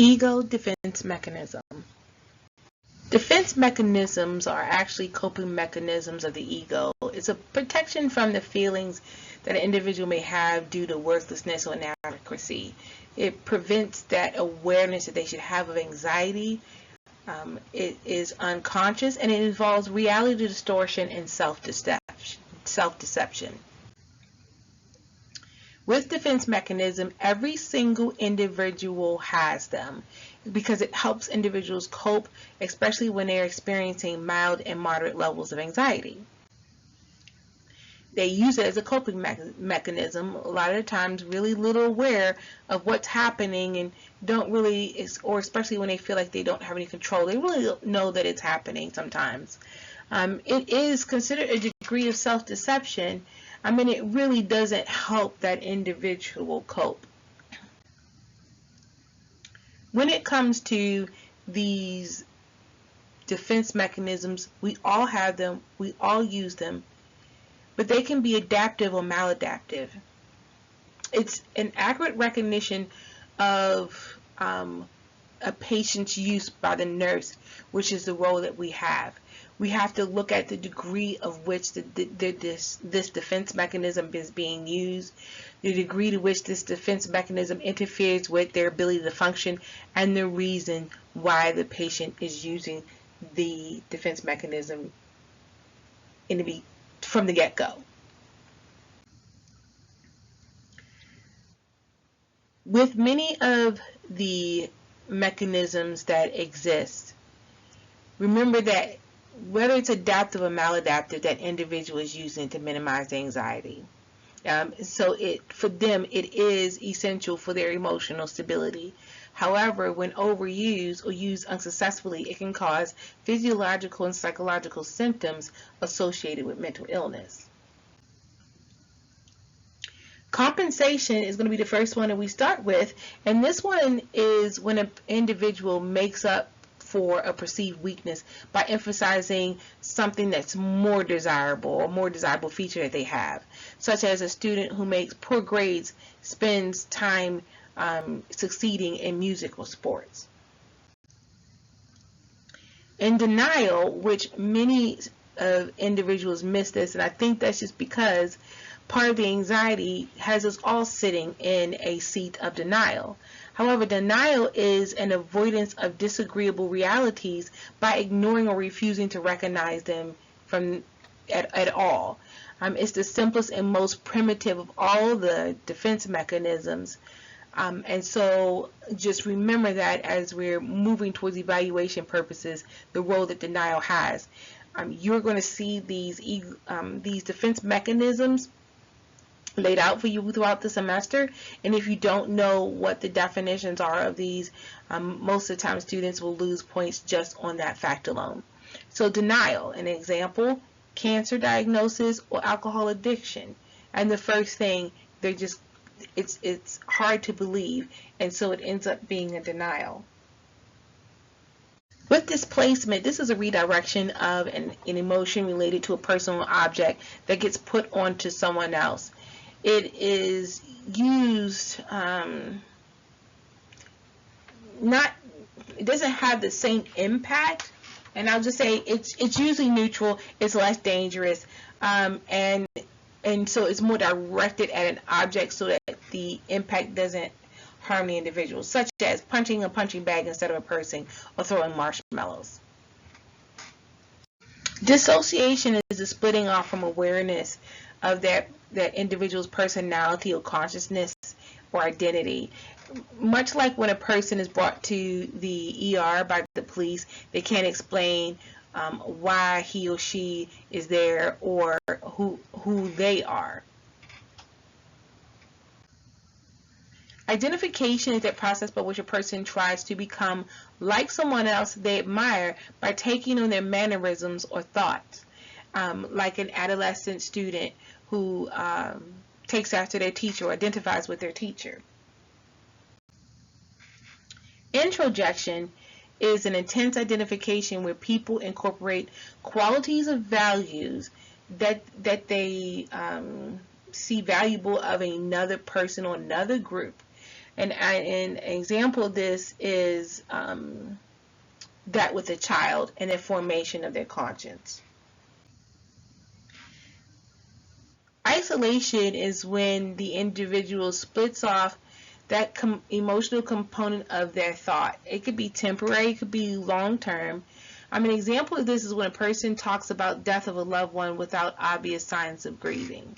Ego defense mechanism. Defense mechanisms are actually coping mechanisms of the ego. It's a protection from the feelings that an individual may have due to worthlessness or inadequacy. It prevents that awareness that they should have of anxiety. It is unconscious, and it involves reality distortion and self-deception. With defense mechanism, every single individual has them because it helps individuals cope, especially when they're experiencing mild and moderate levels of anxiety. They use it as a coping mechanism, a lot of the times really little aware of what's happening and don't really, or especially when they feel like they don't have any control, they really don't know that it's happening sometimes. It is considered a degree of self-deception. It really doesn't help that individual cope. When it comes to these defense mechanisms, we all have them, we all use them, but they can be adaptive or maladaptive. It's an accurate recognition of a patient's use by the nurse, which is the role that we have. We have to look at the degree of which this defense mechanism is being used, the degree to which this defense mechanism interferes with their ability to function, and the reason why the patient is using the defense mechanism from the get-go. With many of the mechanisms that exist, remember that whether it's adaptive or maladaptive, that individual is using to minimize anxiety. So for them, it is essential for their emotional stability. However, when overused or used unsuccessfully, it can cause physiological and psychological symptoms associated with mental illness. Compensation is going to be the first one that we start with, and this one is when an individual makes up for a perceived weakness by emphasizing something that's more desirable or more desirable feature that they have, such as a student who makes poor grades spends time succeeding in music or sports. In denial, which many individuals miss this, and I think that's just because part of the anxiety has us all sitting in a seat of denial. However, denial is an avoidance of disagreeable realities by ignoring or refusing to recognize them at all. It's the simplest and most primitive of all the defense mechanisms. And so just remember that as we're moving towards evaluation purposes, the role that denial has. You're going to see these defense mechanisms laid out for you throughout the semester, and if you don't know what the definitions are of these, most of the time students will lose points just on that fact alone. So denial, an example, cancer diagnosis or alcohol addiction, and the first thing, it's hard to believe, and so it ends up being a denial. With displacement, this is a redirection of an emotion related to a personal object that gets put onto someone else. It is used it doesn't have the same impact, and I'll just say it's usually neutral, it's less dangerous, and so it's more directed at an object so that the impact doesn't harm the individual, such as punching a punching bag instead of a person or throwing marshmallows. Dissociation is the splitting off from awareness of that individual's personality or consciousness or identity. Much like when a person is brought to the ER by the police, they can't explain why he or she is there or who they are. Identification is that process by which a person tries to become like someone else they admire by taking on their mannerisms or thoughts, like an adolescent student who takes after their teacher or identifies with their teacher. Introjection is an intense identification where people incorporate qualities of values that they see valuable of another person or another group. And an example of this is that with a child and the formation of their conscience. Isolation is when the individual splits off that emotional component of their thought. It could be temporary, it could be long term. An example of this is when a person talks about death of a loved one without obvious signs of grieving.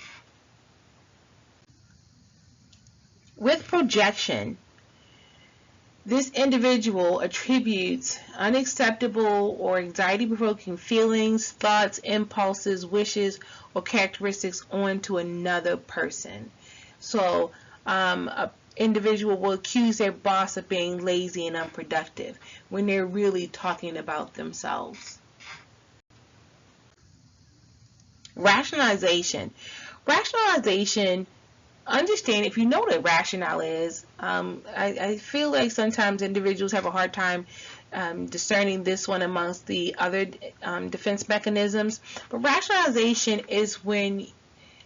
With projection, this individual attributes unacceptable or anxiety-provoking feelings, thoughts, impulses, wishes, or characteristics onto another person. So, an individual will accuse their boss of being lazy and unproductive when they're really talking about themselves. Rationalization. Rationalization, understand, if you know what a rationale is, I feel like sometimes individuals have a hard time discerning this one amongst the other defense mechanisms. But rationalization is when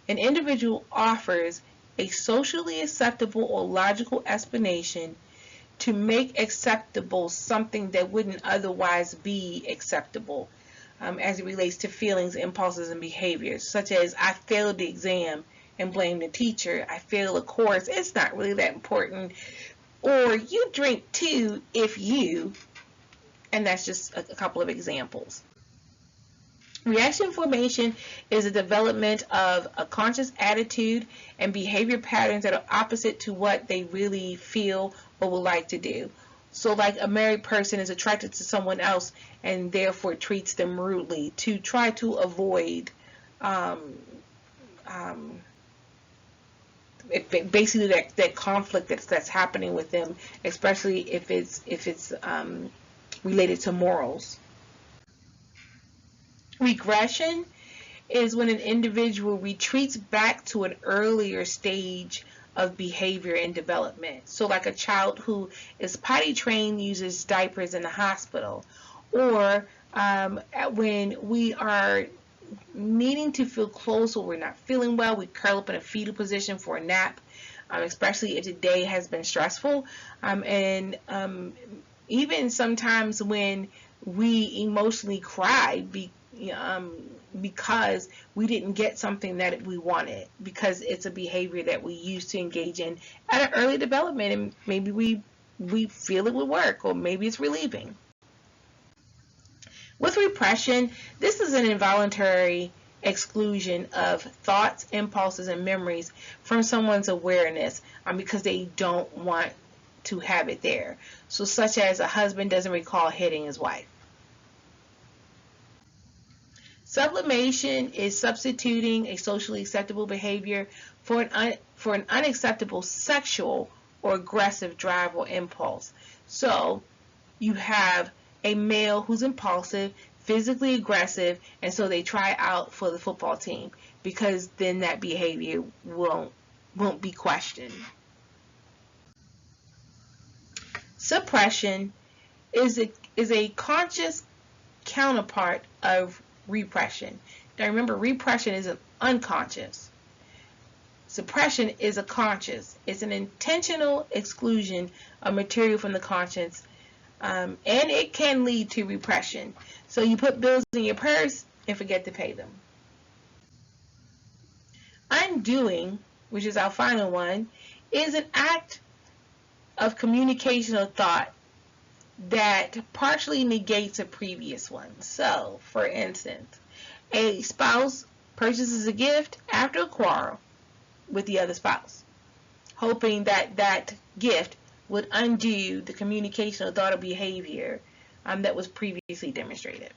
an individual offers a socially acceptable or logical explanation to make acceptable something that wouldn't otherwise be acceptable, as it relates to feelings, impulses, and behaviors, such as I failed the exam and blame the teacher. I failed a course. It's not really that important. Or you drink too if you, and that's just a couple of examples. Reaction formation is a development of a conscious attitude and behavior patterns that are opposite to what they really feel or would like to do. So like a married person is attracted to someone else and therefore treats them rudely to try to avoid basically that conflict that's happening with them, especially if it's related to morals. Regression is when an individual retreats back to an earlier stage of behavior and development. So like a child who is potty trained uses diapers in the hospital, or when we are needing to feel close or we're not feeling well, we curl up in a fetal position for a nap, especially if the day has been stressful, and even sometimes when we emotionally cry because we didn't get something that we wanted, because it's a behavior that we used to engage in at an early development, and maybe we feel it would work, or maybe it's relieving. With repression, this is an involuntary exclusion of thoughts, impulses, and memories from someone's awareness because they don't want to have it there. So such as a husband doesn't recall hitting his wife. Sublimation is substituting a socially acceptable behavior for an unacceptable sexual or aggressive drive or impulse. So you have a male who's impulsive, physically aggressive, and so they try out for the football team because then that behavior won't be questioned. Suppression is a conscious counterpart of repression. Now remember, repression is an unconscious. Suppression is a conscious. It's an intentional exclusion of material from the conscience, and it can lead to repression. So you put bills in your purse and forget to pay them. Undoing, which is our final one, is an act of communication or thought that partially negates a previous one. So, for instance, a spouse purchases a gift after a quarrel with the other spouse, hoping that that gift would undo the communication or thought or behavior that was previously demonstrated.